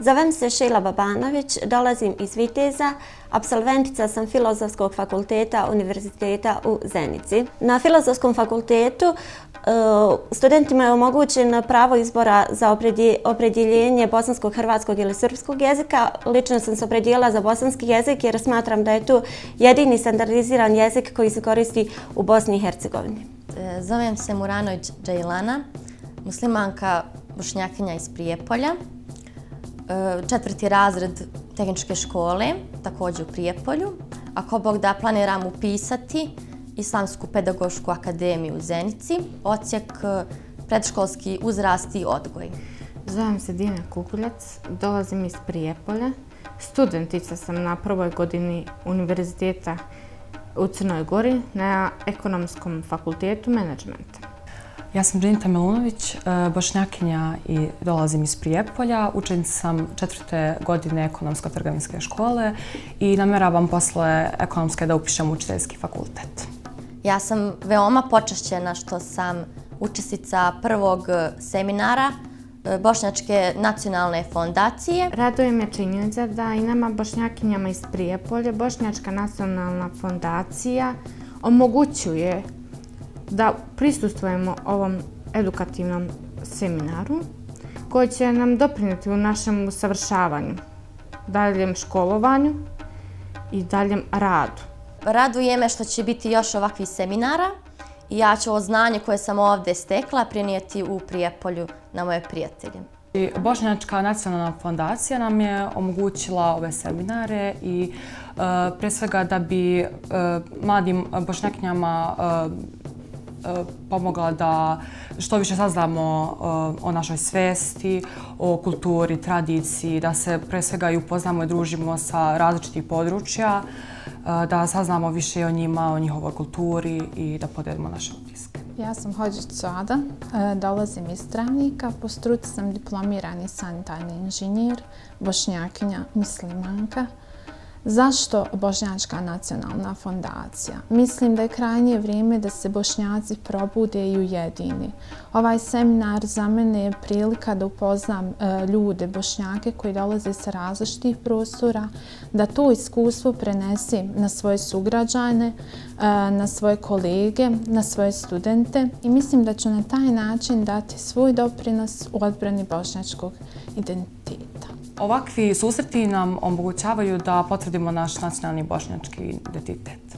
Zovem se Šejla Babanović, dolazim iz Viteza, apsolventica sam Filozofskog fakulteta Univerziteta u Zenici. Na Filozofskom fakultetu studentima je omogućeno pravo izbora za opredjeljenje bosanskog, hrvatskog ili srpskog jezika. Lično sam se opredijelila za bosanski jezik jer smatram da je to jedini standardiziran jezik koji se koristi u Bosni i Hercegovini. Zovem se Muranović Džejlana, muslimanka bošnjakinja iz Prijepolja. 4. razred tehničke škole, također u Prijepolju. Ako Bog da, planiram upisati Islamsku pedagošku akademiju u Zenici, odsjek predškolski uzrast i odgoj. Zovem se Dina Kukuljac, dolazim iz Prijepolja. Studentica sam na prvoj godini Univerziteta u Crnoj Gori na Ekonomskom fakultetu menadžmenta. Ja sam Džinita Milunović, bošnjakinja i dolazim iz Prijepolja. Učenica sam 4. godine Ekonomsko-trgovinske škole i namjeravam posle ekonomske da upišem učiteljski fakultet. Ja sam veoma počašćena što sam učesnica prvog seminara Bošnjačke nacionalne fondacije. Raduje me činjenica da i nama bošnjakinjama iz Prijepolja Bošnjačka nacionalna fondacija omogućuje da prisustvujemo ovom edukativnom seminaru koji će nam doprinijeti u našem usavršavanju, daljem školovanju i daljem radu. Raduje me što će biti još ovakvih seminara i ja ću ovo znanje koje sam ovdje stekla prenijeti u Prijepolju na moje prijatelje. Bošnjačka nacionalna fondacija nam je omogućila ove seminare i pre svega da bi mladim bošnjakinjama pomogla da što više saznamo o našoj svesti, o kulturi, tradiciji, da se pre svega i upoznamo i družimo sa različitih područja, da saznamo više o njima, o njihovoj kulturi i da podijelimo naše utiske. Ja sam Hođić Suada, dolazim iz Travnika, po struci sam diplomirani sanitarni inženjer, bošnjakinja, muslimanka. Zašto Bošnjačka nacionalna fondacija? Mislim da je krajnje vrijeme da se Bošnjaci probude i ujedine. Ovaj seminar za mene je prilika da upoznam ljude, Bošnjake koji dolaze sa različitih prostora, da to iskustvo prenesem na svoje sugrađane, na svoje kolege, na svoje studente i mislim da ću na taj način dati svoj doprinos u odbrani bošnjačkog identiteta. Ovakvi susreti nam omogućavaju da potvrdimo naš nacionalni bošnjački identitet.